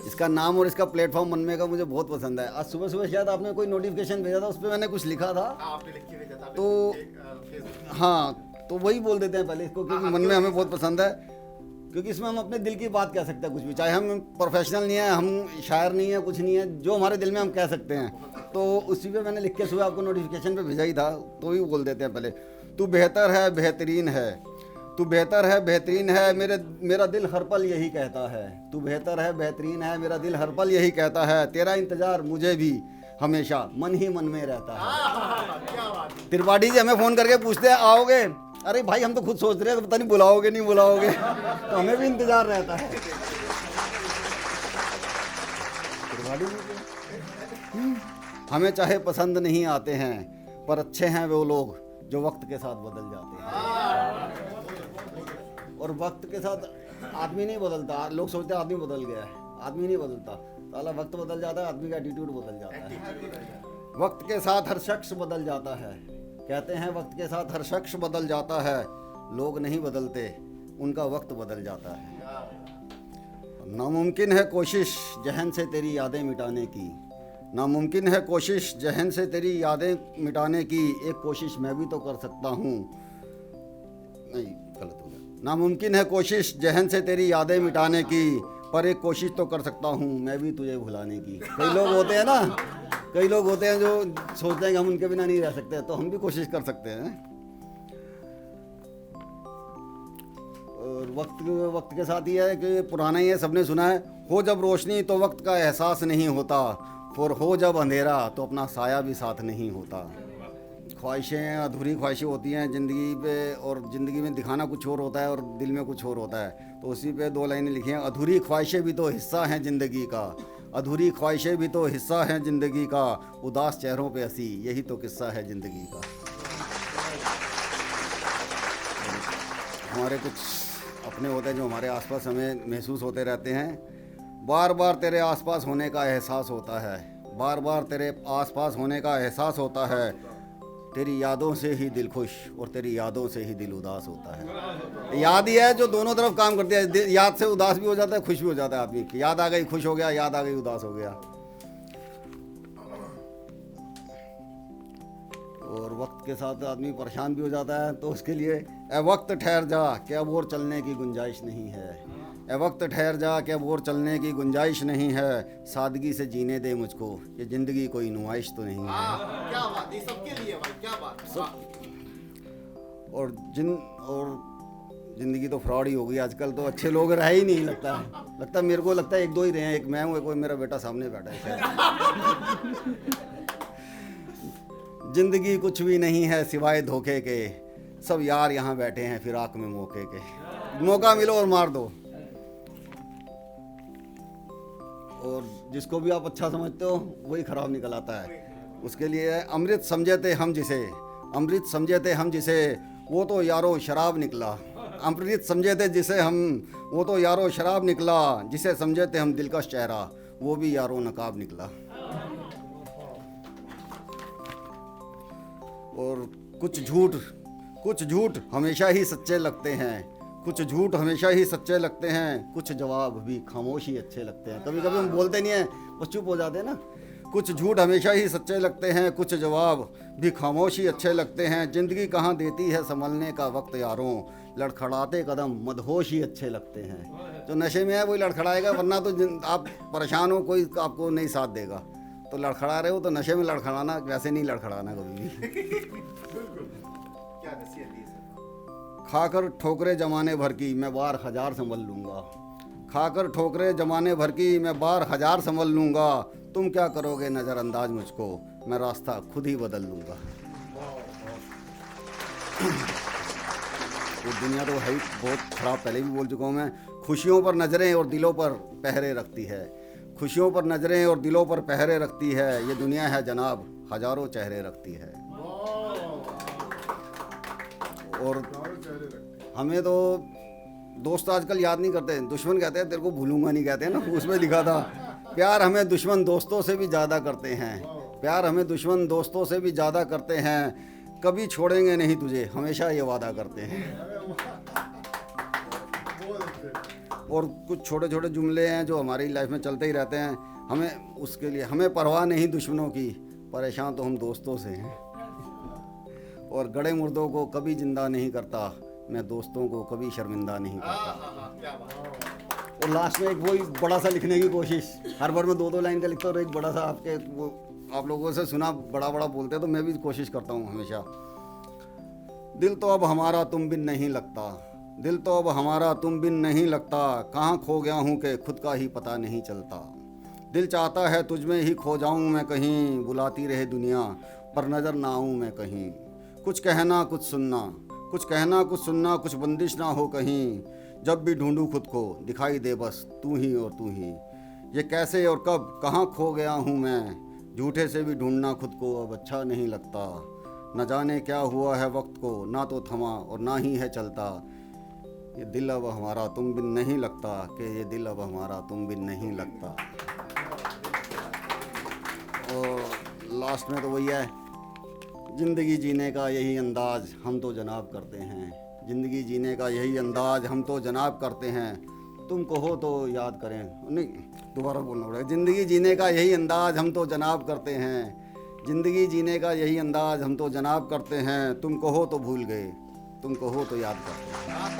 इसका नाम और इसका प्लेटफॉर्म बनने का मुझे बहुत पसंद है। आज सुबह सुबह शायद आपने कोई नोटिफिकेशन भेजा था, उस पर मैंने कुछ लिखा था। आपने लिख के भेजा था तो फेसबुक। हाँ, तो वही बोल देते हैं पहले इसको, क्योंकि मन में हमें बहुत पसंद है, क्योंकि इसमें हम अपने दिल की बात कह सकते हैं कुछ भी, चाहे हम प्रोफेशनल नहीं है, हम शायर नहीं है, कुछ नहीं है, जो हमारे दिल में हम कह सकते हैं। तो उसी पे मैंने लिख के सुबह आपको नोटिफिकेशन पे भेजा ही था, तो ही बोल देते हैं पहले, तू बेहतर है बेहतरीन है, तू बेहतर है बेहतरीन है, मेरा दिल हर पल यही कहता है, तू बेहतर है बेहतरीन है, मेरा दिल हर पल यही कहता है, तेरा इंतज़ार मुझे भी हमेशा मन ही मन में रहता है। क्या बात है। त्रिपाठी जी हमें फ़ोन करके पूछते हैं आओगे, अरे भाई हम तो खुद सोच रहे हैं, पता नहीं बुलाओगे नहीं बुलाओगे, तो हमें भी इंतजार रहता है। त्रिपाठी जी हमें चाहे पसंद नहीं आते हैं, पर अच्छे हैं वो लोग जो वक्त के साथ बदल जाते हैं। और वक्त के साथ आदमी नहीं बदलता, लोग सोचते हैं आदमी बदल गया है, आदमी नहीं बदलता, साला वक्त बदल जाता है, आदमी का एटीट्यूड बदल जाता है। वक्त के साथ हर शख्स बदल जाता है, कहते हैं वक्त के साथ हर शख्स बदल जाता है, लोग नहीं बदलते, उनका वक्त बदल जाता है। नामुमकिन है कोशिश जहन से तेरी यादें मिटाने की, नामुमकिन है कोशिश जहन से तेरी यादें मिटाने की, एक कोशिश मैं भी तो कर सकता हूँ, नहीं गलत हो गया, नामुमकिन है कोशिश जहन से तेरी यादें मिटाने की, पर एक कोशिश तो कर सकता हूँ मैं भी तुझे भुलाने की। कई लोग होते हैं ना, कई लोग होते हैं जो सोचते हैं कि हम उनके बिना नहीं रह सकते, तो हम भी कोशिश कर सकते हैं। और वक्त के साथ ये है कि पुराना ही है, सबने सुना है, हो जब रोशनी तो वक्त का एहसास नहीं होता, और हो जब अंधेरा तो अपना साया भी साथ नहीं होता। ख्वाहिशें अधूरी ख्वाहिशें होती हैं ज़िंदगी पे, और ज़िंदगी में दिखाना कुछ और होता है और दिल में कुछ और होता है। तो उसी पे दो लाइनें लिखी हैं, अधूरी ख्वाहिशें भी तो हिस्सा हैं ज़िंदगी का, अधूरी ख्वाहिशें भी तो हिस्सा हैं ज़िंदगी का, उदास चेहरों पे हंसी यही तो किस्सा है ज़िंदगी का। हमारे कुछ अपने होते हैं जो हमारे आसपास हमें महसूस होते रहते हैं। बार बार तेरे आसपास होने का एहसास होता है, बार बार तेरे आसपास होने का एहसास होता है, तेरी यादों से ही दिल खुश और तेरी यादों से ही दिल उदास होता है। याद ही है जो दोनों तरफ काम करती है, याद से उदास भी हो जाता है, खुश भी हो जाता है आदमी की, याद आ गई खुश हो गया, याद आ गई उदास हो गया। और वक्त के साथ आदमी परेशान भी हो जाता है, तो उसके लिए ए वक्त ठहर जा कि अब और चलने की गुंजाइश नहीं है, ए वक्त ठहर जा कि अब और चलने की गुंजाइश नहीं है, सादगी से जीने दे मुझको, ये ज़िंदगी कोई नुमाइश तो नहीं है। क्या बात है, सबके लिए भाई, क्या बात है। और ज़िंदगी तो फ्रॉड ही हो गई आजकल, तो अच्छे लोग रह ही नहीं लगता मेरे को लगता है एक दो ही रहे हैं, एक मैं हूँ, कोई मेरा बेटा सामने बैठा है शायद। ज़िंदगी कुछ भी नहीं है सिवाय धोखे के, सब यार यहाँ बैठे हैं फिराक में मौके के, मौका मिलो और मार दो। और जिसको भी आप अच्छा समझते हो वही खराब निकल आता है। उसके लिए अमृत समझे थे हम जिसे, अमृत समझे थे हम जिसे, वो तो यारो शराब निकला, अमृत समझे थे जिसे हम, वो तो यारो शराब निकला, जिसे समझे थे हम दिलकश चेहरा, वो भी यारो नकाब निकला। और कुछ झूठ हमेशा ही सच्चे लगते हैं, कुछ झूठ हमेशा ही सच्चे लगते हैं, कुछ जवाब भी खामोशी अच्छे लगते हैं। कभी कभी हम बोलते नहीं हैं, बस चुप हो जाते हैं ना। कुछ झूठ हमेशा ही सच्चे लगते हैं, कुछ जवाब भी खामोशी अच्छे लगते हैं, ज़िंदगी कहाँ देती है संभलने का वक्त यारों, लड़खड़ाते कदम मदहोश ही अच्छे लगते हैं। जो नशे में है वही लड़खड़ाएगा, वरना तो आप परेशान हो कोई आपको नहीं साथ देगा। तो लड़खड़ा रहे हो तो नशे में लड़खड़ाना, वैसे नहीं लड़खड़ाना कभी भी। क्या नसीहत दी सर। खाकर ठोकरे जमाने भर की मैं बार हजार संभल लूँगा, खाकर ठोकरे जमाने भर की मैं बार हजार संभल लूँगा, तुम क्या करोगे नज़रअंदाज मुझको, मैं रास्ता खुद ही बदल लूँगा। ये दुनिया तो है ही बहुत खराब, पहले भी बोल चुका हूँ मैं। खुशियों पर नज़रें और दिलों पर पहरे रखती है, खुशियों पर नज़रें और दिलों पर पहरे रखती है, ये दुनिया है जनाब हजारों चेहरे रखती है। और हमें तो दोस्त आजकल याद नहीं करते, दुश्मन कहते हैं, तेरे को भूलूंगा नहीं कहते हैं ना, उसमें लिखा था प्यार हमें दुश्मन दोस्तों से भी ज़्यादा करते हैं, प्यार हमें दुश्मन दोस्तों से भी ज़्यादा करते हैं, कभी छोड़ेंगे नहीं तुझे हमेशा ये वादा करते हैं। और कुछ छोटे छोटे जुमले हैं जो हमारी लाइफ में चलते ही रहते हैं। हमें उसके लिए हमें परवाह नहीं दुश्मनों की, परेशान तो हम दोस्तों से हैं। और गड़े मुर्दों को कभी जिंदा नहीं करता, मैं दोस्तों को कभी शर्मिंदा नहीं करता। क्या बात। और लास्ट में एक वही बड़ा सा लिखने की कोशिश, हर बार मैं 2-2 लाइन का लिखता हूँ और एक बड़ा सा आपके वो आप लोगों से सुना बड़ा बड़ा बोलते हैं तो मैं भी कोशिश करता हूँ हमेशा। दिल तो अब हमारा तुम बिन नहीं लगता, दिल तो अब हमारा तुम बिन नहीं लगता, कहाँ खो गया हूँ कि खुद का ही पता नहीं चलता। दिल चाहता है तुझ में ही खो जाऊँ मैं कहीं, बुलाती रहे दुनिया पर नज़र ना आऊँ मैं कहीं। कुछ कहना कुछ सुनना, कुछ कहना कुछ सुनना, कुछ बंदिश ना हो कहीं। जब भी ढूंढूं खुद को दिखाई दे बस तू ही और तू ही। ये कैसे और कब कहाँ खो गया हूँ मैं, झूठे से भी ढूंढना खुद को अब अच्छा नहीं लगता। न जाने क्या हुआ है वक्त को, ना तो थमा और ना ही है चलता। ये दिल अब हमारा तुम बिन नहीं लगता, कि ये दिल अब हमारा तुम बिन नहीं लगता। और लास्ट में तो वही है, ज़िंदगी जीने का यही अंदाज हम तो जनाब करते हैं, ज़िंदगी जीने का यही अंदाज हम तो जनाब करते हैं। तुम कहो तो याद करें, नहीं दोबारा बोलना पड़ेगा। ज़िंदगी जीने का यही अंदाज हम तो जनाब करते हैं, ज़िंदगी जीने का यही अंदाज हम तो जनाब करते हैं। तुम कहो तो भूल गए, तुम कहो तो याद करते हैं।